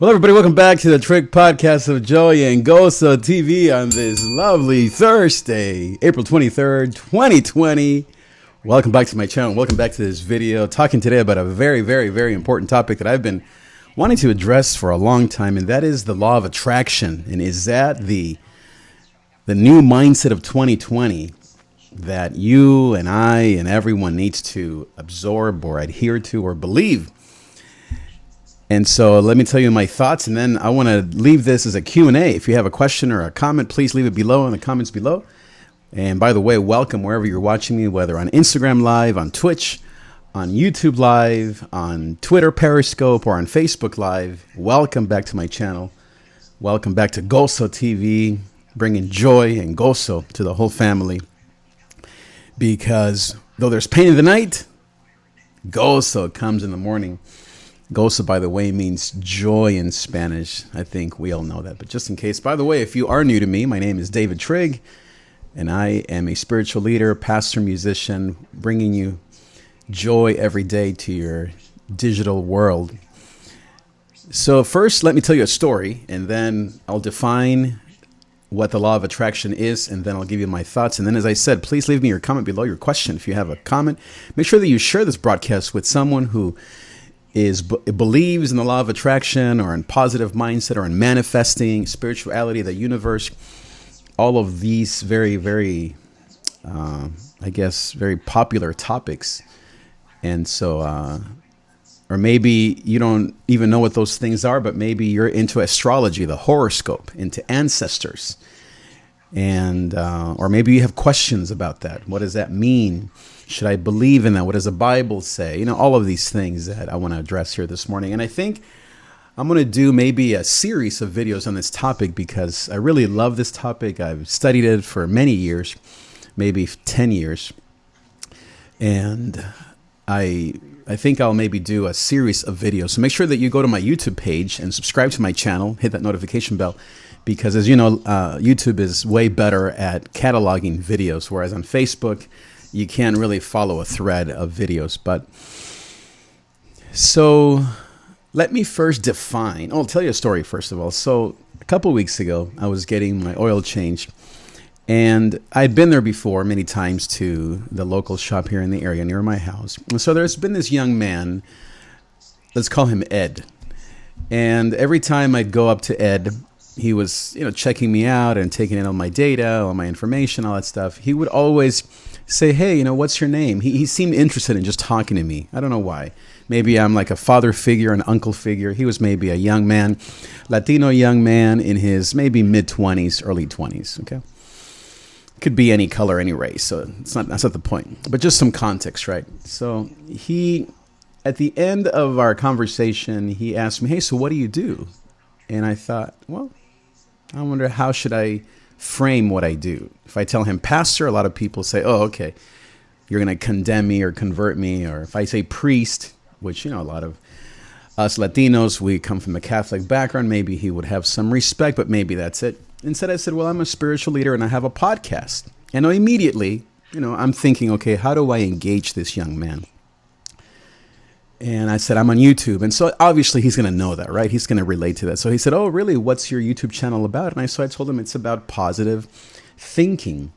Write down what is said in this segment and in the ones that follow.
Well, everybody, welcome back to the Trick Podcast of Joey and GOZOtv on this lovely Thursday, April 23rd, 2020. Welcome back to my channel. Welcome back to this video. Talking today about a very, very, very important topic that I've been wanting to address for a long time, and that is the law of attraction. And is that the new mindset of 2020 that you and I and everyone needs to absorb or adhere to or believe? And so let me tell you my thoughts, and then I want to leave this as a Q&A. If you have a question or a comment, please leave it below in the comments below. And by the way, welcome wherever you're watching me, whether on Instagram Live, on Twitch, on YouTube Live, on Twitter Periscope, or on Facebook Live. Welcome back to my channel. Welcome back to GOZOtv, bringing joy and gozo to the whole family. Because though there's pain in the night, gozo comes in the morning. Gozo, by the way, means joy in Spanish. I think we all know that. But just in case, by the way, if you are new to me, my name is David Trigg, and I am a spiritual leader, pastor, musician, bringing you joy every day to your digital world. So first, let me tell you a story, and then I'll define what the law of attraction is, and then I'll give you my thoughts. And then, as I said, please leave me your comment below, your question. If you have a comment, make sure that you share this broadcast with someone who believes in the law of attraction, or in positive mindset, or in manifesting, spirituality, the universe, all of these very, very, I guess, very popular topics. And so, or maybe you don't even know what those things are, but maybe you're into astrology, the horoscope, into ancestors. And, or maybe you have questions about that. What does that mean? Should I believe in that? What does the Bible say? You know, all of these things that I want to address here this morning. And I think I'm going to do maybe a series of videos on this topic because I really love this topic. I've studied it for many years, maybe 10 years. And I think I'll maybe do a series of videos. So make sure that you go to my YouTube page and subscribe to my channel, hit that notification bell, because as you know, YouTube is way better at cataloging videos, whereas on Facebook, you can't really follow a thread of videos. But so let me first define. I'll tell you a story first of all. So a couple weeks ago, I was getting my oil changed, and I'd been there before many times to the local shop here in the area near my house. And so there's been this young man, let's call him Ed. And every time I'd go up to Ed, he was, checking me out and taking in all my data, all my information, all that stuff. He would always say, hey, what's your name? He seemed interested in just talking to me. I don't know why. Maybe I'm like a father figure, an uncle figure. He was maybe a young man, Latino young man in his maybe mid-20s, early 20s, okay? Could be any color, any race, so that's not the point. But just some context, right? So at the end of our conversation, he asked me, hey, so what do you do? And I thought, well, I wonder how should I frame what I do. If I tell him pastor, a lot of people say, oh, okay, you're going to condemn me or convert me. Or if I say priest, which, a lot of us Latinos, we come from a Catholic background, maybe he would have some respect, but maybe that's it. Instead, I said, well, I'm a spiritual leader and I have a podcast. And immediately, I'm thinking, okay, how do I engage this young man? And I said, I'm on YouTube. And so obviously he's going to know that, right? He's going to relate to that. So he said, oh, really? What's your YouTube channel about? And I told him it's about positive thinking.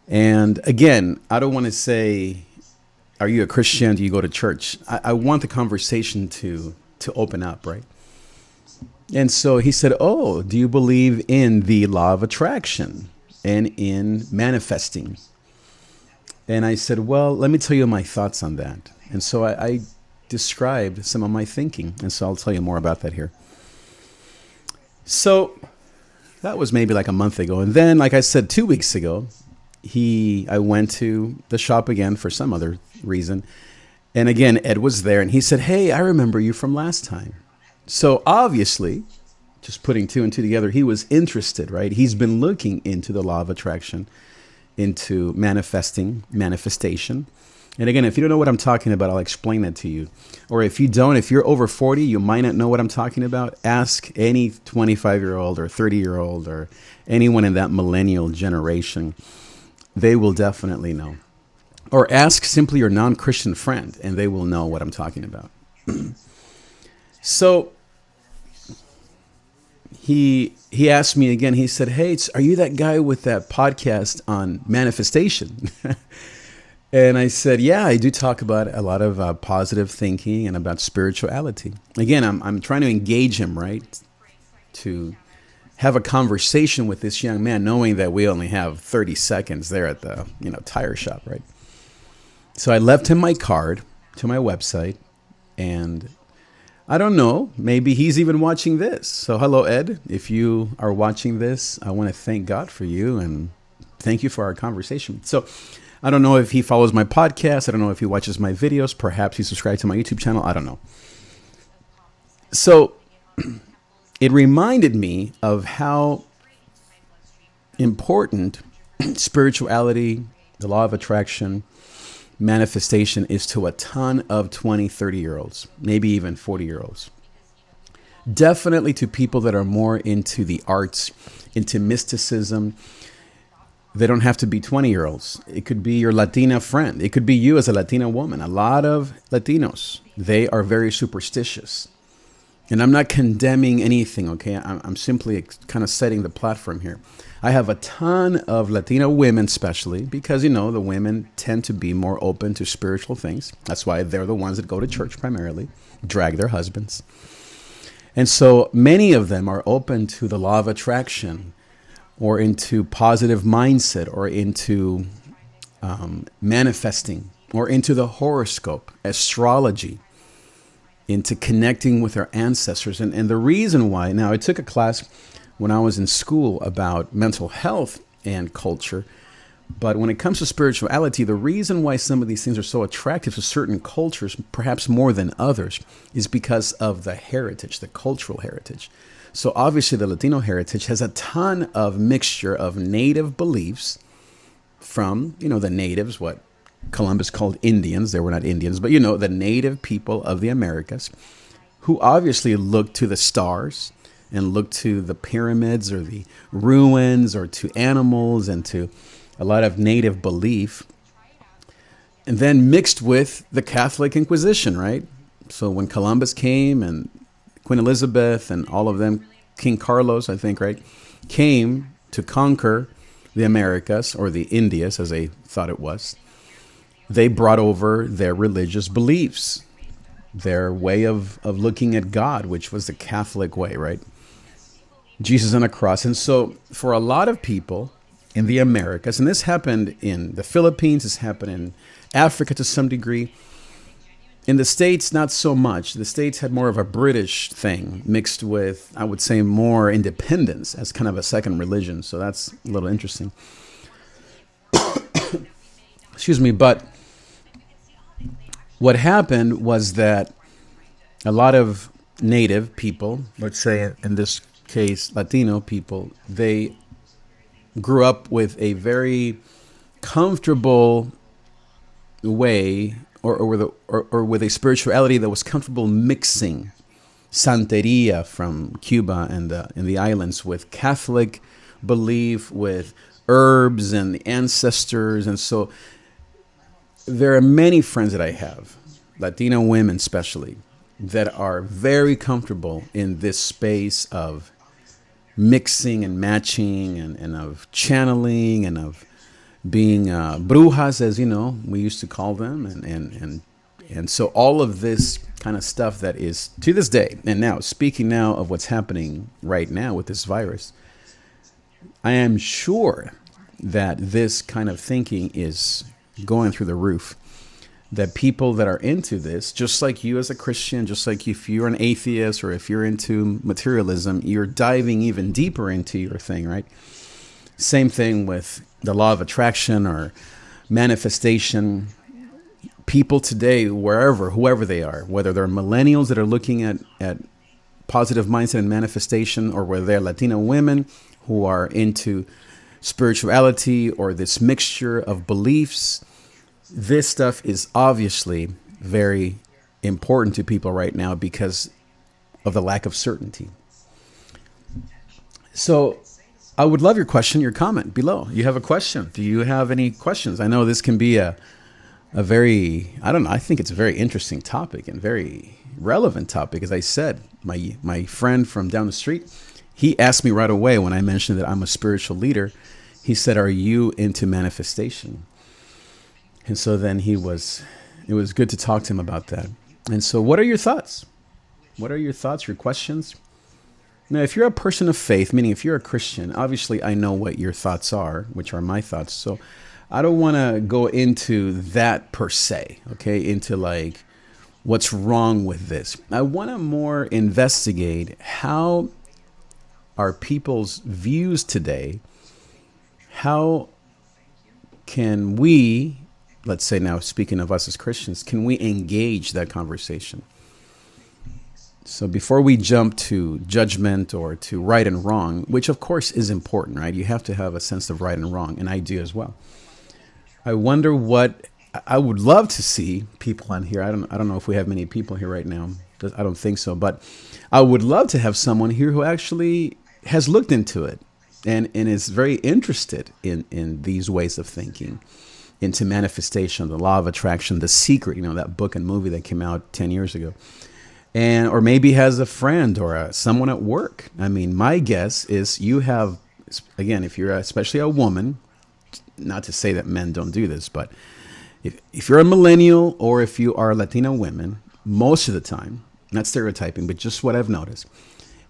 And again, I don't want to say, are you a Christian? Do you go to church? I want the conversation to open up, right? And so he said, oh, do you believe in the law of attraction and in manifesting? And I said, well, let me tell you my thoughts on that. And so I described some of my thinking. And so I'll tell you more about that here. So that was maybe like a month ago. And then, like I said, 2 weeks ago, I went to the shop again for some other reason. And again, Ed was there and he said, hey, I remember you from last time. So obviously, just putting two and two together, he was interested, right? He's been looking into the law of attraction, into manifestation. And again, if you don't know what I'm talking about, I'll explain that to you. Or if you don't, if you're over 40, you might not know what I'm talking about. Ask any 25-year-old or 30-year-old or anyone in that millennial generation. They will definitely know. Or ask simply your non-Christian friend, and they will know what I'm talking about. So he asked me again. He said, "Hey, are you that guy with that podcast on manifestation?" And I said, "Yeah, I do talk about a lot of positive thinking and about spirituality." Again, I'm trying to engage him, right, to have a conversation with this young man, knowing that we only have 30 seconds there at the tire shop, right? So I left him my card to my website, and I don't know, maybe he's even watching this. So hello, Ed. If you are watching this, I want to thank God for you and thank you for our conversation. So I don't know if he follows my podcast. I don't know if he watches my videos. Perhaps he subscribed to my YouTube channel. I don't know. So it reminded me of how important spirituality, the law of attraction, manifestation is to a ton of 20, 30-year-olds, maybe even 40-year-olds. Definitely to people that are more into the arts, into mysticism. They don't have to be 20-year-olds. It could be your Latina friend. It could be you as a Latina woman. A lot of Latinos, they are very superstitious. And I'm not condemning anything, okay? I'm simply kind of setting the platform here. I have a ton of Latino women, especially because, the women tend to be more open to spiritual things. That's why they're the ones that go to church primarily, drag their husbands. And so many of them are open to the law of attraction or into positive mindset or into manifesting or into the horoscope, astrology, into connecting with our ancestors. And the reason why, now I took a class when I was in school about mental health and culture, but when it comes to spirituality, the reason why some of these things are so attractive to certain cultures, perhaps more than others, is because of the heritage, the cultural heritage. So obviously the Latino heritage has a ton of mixture of native beliefs from, the natives, what Columbus called Indians. They were not Indians, but the native people of the Americas, who obviously looked to the stars and looked to the pyramids or the ruins or to animals and to a lot of native belief, and then mixed with the Catholic Inquisition, right? So when Columbus came and Queen Elizabeth and all of them, King Carlos, I think, right, came to conquer the Americas, or the Indias as they thought it was, they brought over their religious beliefs, their way of looking at God, which was the Catholic way, right? Jesus on a cross. And so for a lot of people in the Americas, and this happened in the Philippines, this happened in Africa to some degree. In the States, not so much. The States had more of a British thing mixed with, I would say, more independence as kind of a second religion. So that's a little interesting. Excuse me. But what happened was that a lot of native people, let's say in this case, Latino people, they grew up with a very comfortable way or with a spirituality that was comfortable mixing Santeria from Cuba and in the islands with Catholic belief, with herbs and the ancestors. And so there are many friends that I have, Latino women especially, that are very comfortable in this space of mixing and matching and of channeling and of being brujas, as we used to call them, and so all of this kind of stuff that is to this day. And now, speaking now of what's happening right now with this virus, I am sure that this kind of thinking is going through the roof. That people that are into this, just like you as a Christian, just like if you're an atheist or if you're into materialism, you're diving even deeper into your thing, right? Same thing with the law of attraction or manifestation. People today, whoever they are, whether they're millennials that are looking at positive mindset and manifestation, or whether they're Latino women who are into spirituality or this mixture of beliefs, this stuff is obviously very important to people right now because of the lack of certainty. So I would love your question, your comment below. You have a question. Do you have any questions? I know this can be a very, I think it's a very interesting topic and very relevant topic. As I said, my friend from down the street, he asked me right away when I mentioned that I'm a spiritual leader. He said, "Are you into manifestation?" And so then it was good to talk to him about that. And so what are your thoughts? What are your thoughts, your questions? Now, if you're a person of faith, meaning if you're a Christian, obviously I know what your thoughts are, which are my thoughts. So I don't want to go into that per se, okay, into like what's wrong with this. I want to more investigate how are people's views today. How can we, let's say now speaking of us as Christians, can we engage that conversation? So before we jump to judgment or to right and wrong, which of course is important, right? You have to have a sense of right and wrong, and I do as well. I wonder what I would love to see people on here. I don't know if we have many people here right now. I don't think so, but I would love to have someone here who actually has looked into it and is very interested in these ways of thinking, into manifestation, the law of attraction, The Secret, that book and movie that came out 10 years ago. Or maybe has a friend or someone at work. I mean, my guess is you have, again, if you're especially a woman, not to say that men don't do this, but if you're a millennial or if you are Latina women, most of the time, not stereotyping, but just what I've noticed,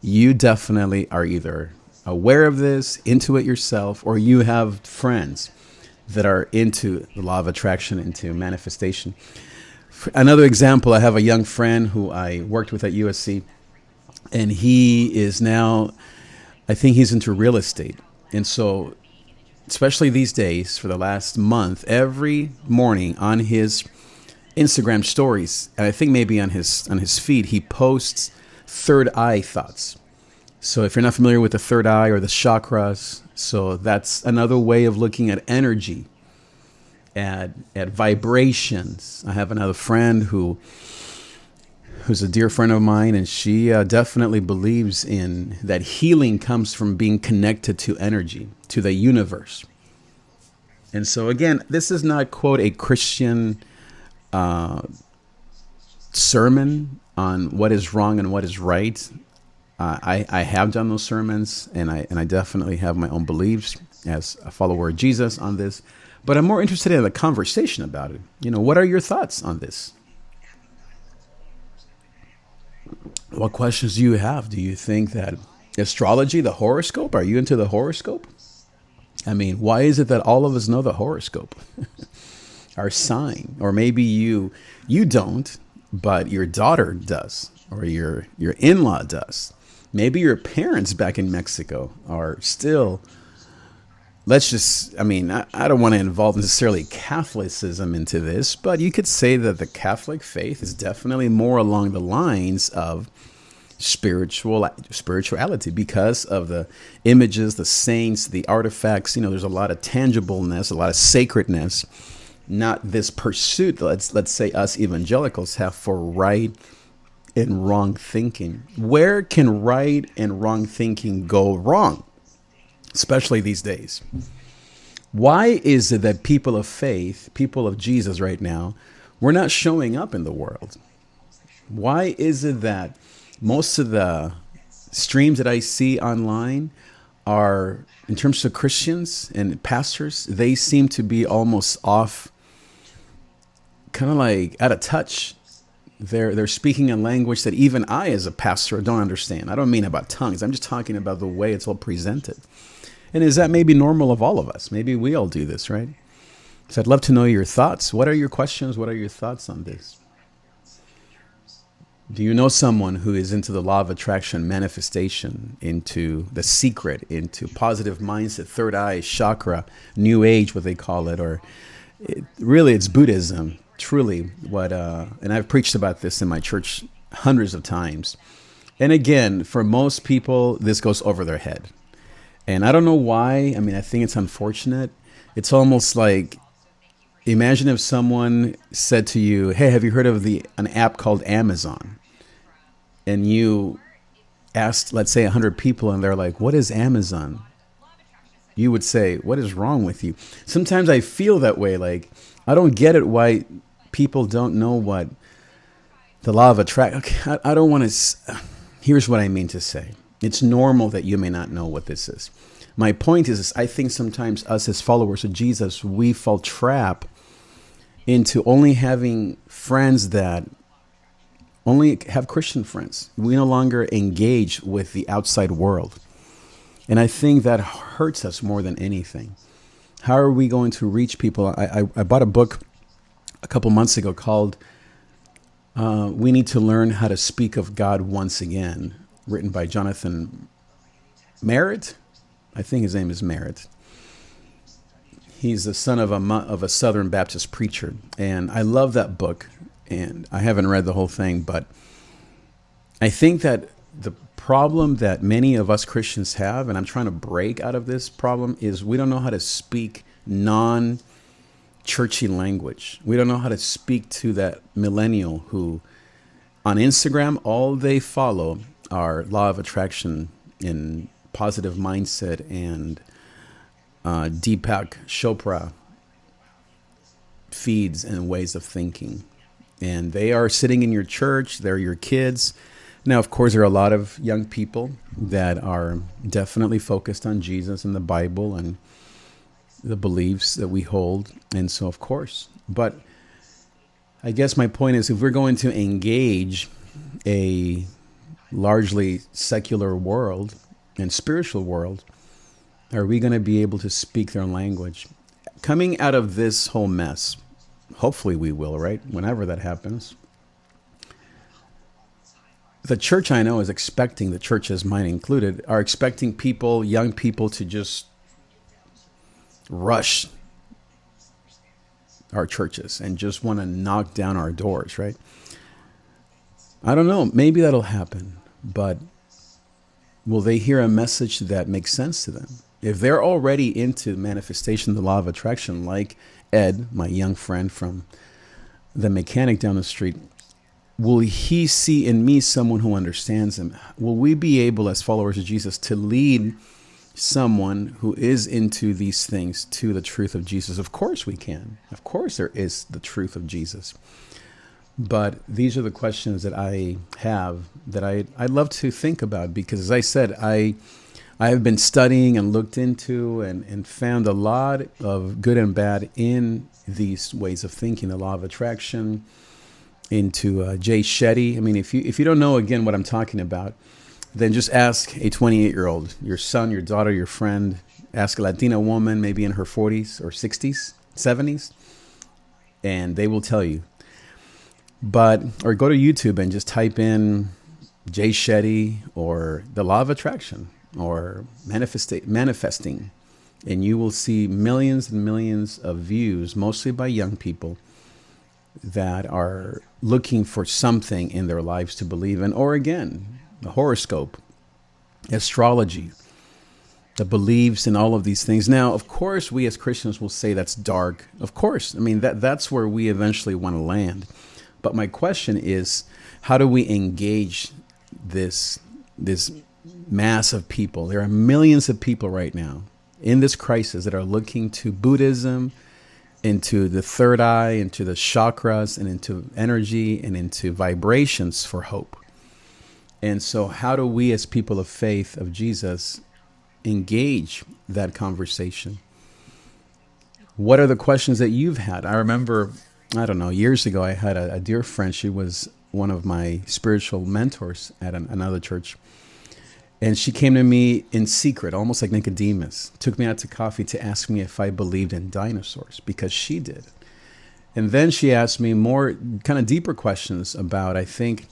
you definitely are either aware of this, into it yourself, or you have friends that are into the law of attraction, into manifestation. Another example, I have a young friend who I worked with at USC, and he is now, I think he's into real estate. And so, especially these days, for the last month, every morning on his Instagram stories, and I think maybe on his feed, he posts third eye thoughts. So if you're not familiar with the third eye or the chakras, so that's another way of looking at energy, at vibrations. I have another friend who's a dear friend of mine, and she definitely believes in that healing comes from being connected to energy, to the universe. And so again, this is not, quote, a Christian sermon on what is wrong and what is right. I have done those sermons, and I definitely have my own beliefs as a follower of Jesus on this. But I'm more interested in the conversation about it. What are your thoughts on this? What questions do you have? Do you think that astrology, the horoscope, are you into the horoscope? I mean, why is it that all of us know the horoscope? Our sign. Or maybe you don't, but your daughter does, or your in-law does. Maybe your parents back in Mexico are still... I don't want to involve necessarily Catholicism into this, but you could say that the Catholic faith is definitely more along the lines of spirituality because of the images, the saints, the artifacts. There's a lot of tangibleness, a lot of sacredness, not this pursuit that let's say us evangelicals have for right and wrong thinking. Where can right and wrong thinking go wrong? Especially these days. Why is it that people of faith, people of Jesus right now, we're not showing up in the world? Why is it that most of the streams that I see online are, in terms of Christians and pastors, they seem to be almost off, kind of like out of touch. They're speaking a language that even I as a pastor don't understand. I don't mean about tongues. I'm just talking about the way it's all presented. And is that maybe normal of all of us? Maybe we all do this, right? So I'd love to know your thoughts. What are your questions? What are your thoughts on this? Do you know someone who is into the law of attraction, manifestation, into The Secret, into positive mindset, third eye, chakra, new age, what they call it, or really it's Buddhism, truly what, and I've preached about this in my church hundreds of times. And again, for most people, this goes over their head. And I don't know why. I mean, I think it's unfortunate. It's almost like, imagine if someone said to you, hey, have you heard of an app called Amazon? And you asked, let's say 100 people, and they're like, what is Amazon? You would say, what is wrong with you? Sometimes I feel that way. Like, I don't get it why people don't know what the law of attraction. Okay, I don't want to. Here's what I mean to say. It's normal that you may not know what this is. My point is I think sometimes us as followers of Jesus, we fall trap into only having friends that only have Christian friends. We no longer engage with the outside world. And I think that hurts us more than anything. How are we going to reach people? I bought a book a couple months ago called We Need to Learn How to Speak of God Once Again, written by Jonathan Merritt. I think his name is Merritt. He's the son of a Southern Baptist preacher. And I love that book. And I haven't read the whole thing, but I think that the problem that many of us Christians have, and I'm trying to break out of this problem, is we don't know how to speak non-churchy language. We don't know how to speak to that millennial who on Instagram, all they follow are law of attraction and positive mindset and Deepak Chopra feeds and ways of thinking. And they are sitting in your church. They're your kids. Now, of course, there are a lot of young people that are definitely focused on Jesus and the Bible and the beliefs that we hold. And so, of course, but I guess my point is if we're going to engage a largely secular world and spiritual world, are we going to be able to speak their language? Coming out of this whole mess, hopefully we will, right? Whenever that happens. The church I know is expecting, the churches, mine included, are expecting people, young people, to just rush our churches and just want to knock down our doors, right? I don't know. Maybe that'll happen. But will they hear a message that makes sense to them? If they're already into manifestation, the law of attraction, like Ed, my young friend from the mechanic down the street, will he see in me someone who understands him? Will we be able, as followers of Jesus, to lead someone who is into these things to the truth of Jesus? Of course we can. Of course there is the truth of Jesus. But these are the questions that I have that I love to think about, because as I said, I have been studying and looked into and found a lot of good and bad in these ways of thinking, the law of attraction, into Jay Shetty. I mean, if you don't know, again, what I'm talking about, then just ask a 28-year-old, your son, your daughter, your friend, ask a Latina woman, maybe in her 40s or 60s, 70s, and they will tell you. Or go to YouTube and just type in Jay Shetty or the law of attraction or manifesting, and you will see millions and millions of views, mostly by young people that are looking for something in their lives to believe in. Or again, the horoscope, astrology, that believes in all of these things. Now, of course, we as Christians will say that's dark. Of course. I mean, that's where we eventually want to land. But my question is, how do we engage this mass of people? There are millions of people right now in this crisis that are looking to Buddhism, into the third eye, into the chakras, and into energy, and into vibrations for hope. And so how do we as people of faith of Jesus engage that conversation? What are the questions that you've had? I remember, I don't know, years ago, I had a dear friend. She was one of my spiritual mentors at another church. And she came to me in secret, almost like Nicodemus, took me out to coffee to ask me if I believed in dinosaurs, because she did. And then she asked me more kind of deeper questions about, I think,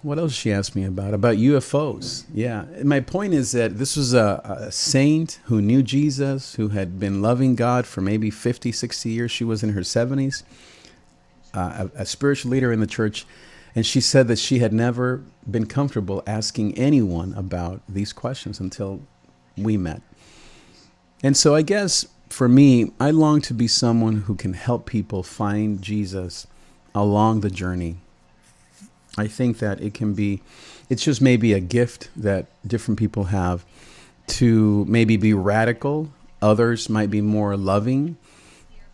what else she asked me about? About UFOs. Yeah. And my point is that this was a saint who knew Jesus, who had been loving God for maybe 50, 60 years. She was in her 70s, a spiritual leader in the church. And she said that she had never been comfortable asking anyone about these questions until we met. And so I guess for me, I long to be someone who can help people find Jesus along the journey. I think that it's just maybe a gift that different people have to maybe be radical. Others might be more loving.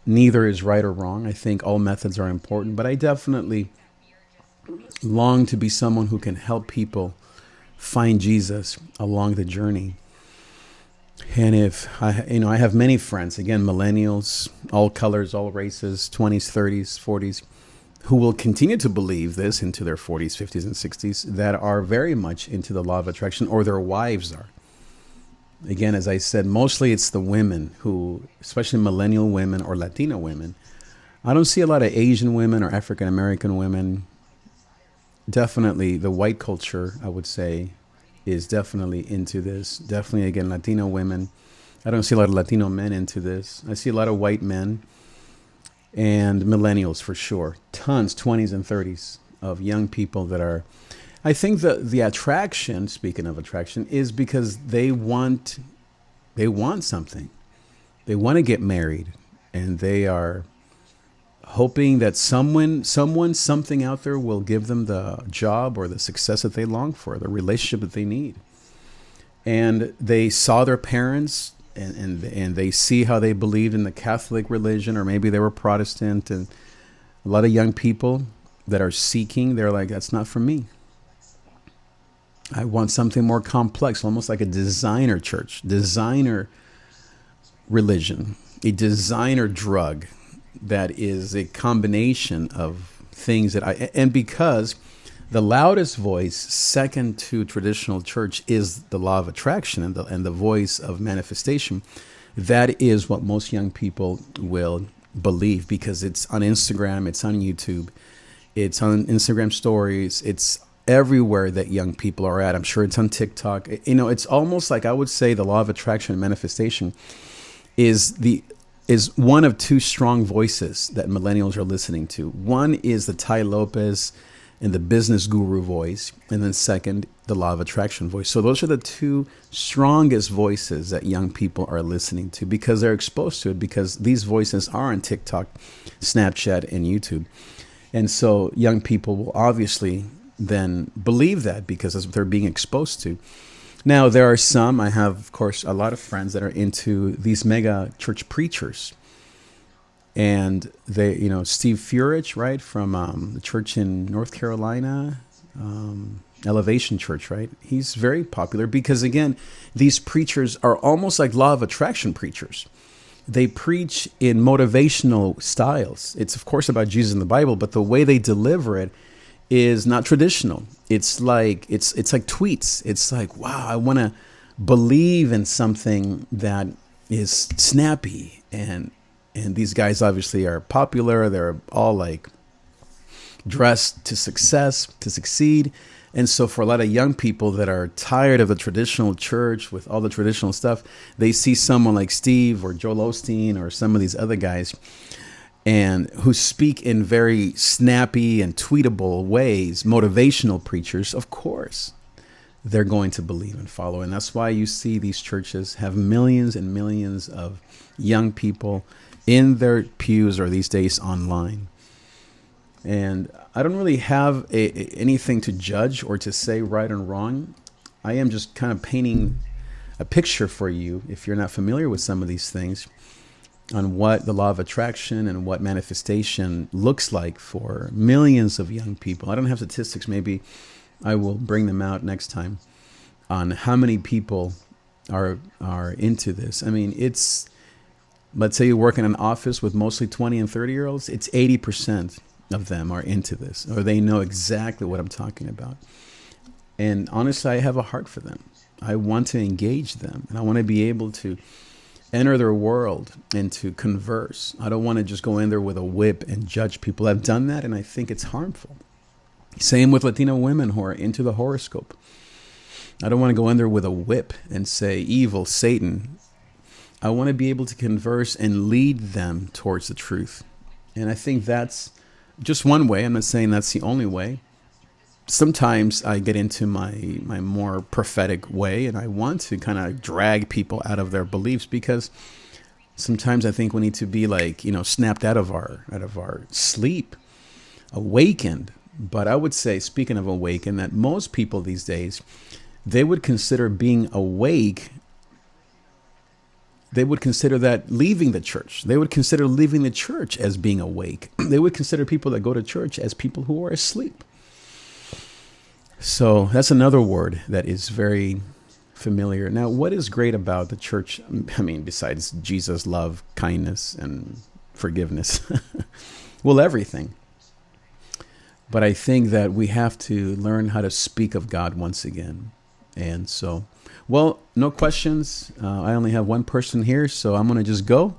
Neither is right or wrong. I think all methods are important, but I definitely long to be someone who can help people find Jesus along the journey. And if I have many friends, again, millennials, all colors, all races, 20s, 30s, 40s, who will continue to believe this into their 40s, 50s, and 60s, that are very much into the law of attraction, or their wives are. Again, as I said, mostly it's the women who, especially millennial women or Latino women. I don't see a lot of Asian women or African American women. Definitely the white culture, I would say, is definitely into this. Definitely, again, Latino women. I don't see a lot of Latino men into this. I see a lot of white men and millennials for sure. Tons, 20s and 30s of young people that are, I think the attraction, speaking of attraction, is because they want something. They want to get married, and they are hoping that something out there will give them the job or the success that they long for, the relationship that they need. And they saw their parents and they see how they believed in the Catholic religion, or maybe they were Protestant, and a lot of young people that are seeking, they're like, that's not for me. I want something more complex, almost like a designer church, designer religion, a designer drug that is a combination of things and because the loudest voice, second to traditional church, is the law of attraction and the voice of manifestation. That is what most young people will believe, because it's on Instagram, it's on YouTube, it's on Instagram stories, it's everywhere that young people are at. I'm sure it's on TikTok. It's almost like, I would say, the law of attraction and manifestation is one of two strong voices that millennials are listening to. One is the Tai Lopez and the business guru voice, and then second, the law of attraction voice. So those are the two strongest voices that young people are listening to, because they're exposed to it, because these voices are on TikTok, Snapchat, and YouTube. And so young people will obviously then believe that, because that's what they're being exposed to. Now, there are some, I have, of course, a lot of friends that are into these mega church preachers. And they, Steve Furich, right, from the church in North Carolina, Elevation Church, right? He's very popular because, again, these preachers are almost like law of attraction preachers. They preach in motivational styles. It's, of course, about Jesus in the Bible, but the way they deliver it is not traditional. It's like tweets. It's like, wow, I want to believe in something that is snappy, and these guys obviously are popular. They're all like dressed to succeed. And so for a lot of young people that are tired of the traditional church with all the traditional stuff, they see someone like Steve or Joel Osteen or some of these other guys, and who speak in very snappy and tweetable ways, motivational preachers. Of course, they're going to believe and follow. And that's why you see these churches have millions and millions of young people in their pews, or these days online. And I don't really have anything to judge or to say right and wrong. I am just kind of painting a picture for you, if you're not familiar with some of these things, on what the law of attraction and what manifestation looks like for millions of young people. I don't have statistics. Maybe I will bring them out next time on how many people are into this. I mean, let's say you work in an office with mostly 20 and 30-year-olds. It's 80% of them are into this, or they know exactly what I'm talking about. And honestly, I have a heart for them. I want to engage them, and I want to be able to enter their world and to converse. I don't want to just go in there with a whip and judge people. I've done that, and I think it's harmful. Same with Latino women who are into the horoscope. I don't want to go in there with a whip and say, evil, Satan. I want to be able to converse and lead them towards the truth. And I think that's just one way. I'm not saying that's the only way. Sometimes I get into my more prophetic way, and I want to kind of drag people out of their beliefs, because sometimes I think we need to be like, snapped out of our sleep, awakened. But I would say, speaking of awakened, that most people these days, they would consider being awake. They would consider that leaving the church. They would consider leaving the church as being awake. They would consider people that go to church as people who are asleep. So that's another word that is very familiar. Now, what is great about the church? I mean, besides Jesus' love, kindness, and forgiveness, well, everything. But I think that we have to learn how to speak of God once again. And so, well, no questions. I only have one person here, so I'm going to just go.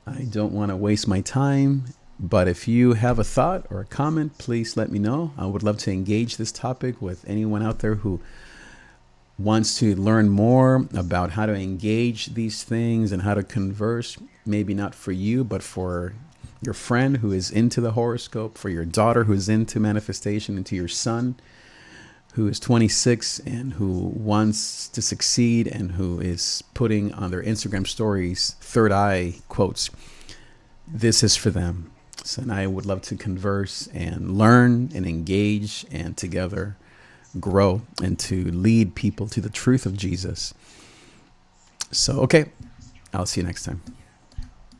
I don't want to waste my time. But if you have a thought or a comment, please let me know. I would love to engage this topic with anyone out there who wants to learn more about how to engage these things and how to converse. Maybe not for you, but for your friend who is into the horoscope, for your daughter who is into manifestation, and to your son who is 26 and who wants to succeed and who is putting on their Instagram stories third eye quotes. This is for them. So, and I would love to converse and learn and engage and together grow and to lead people to the truth of Jesus. So, okay, I'll see you next time.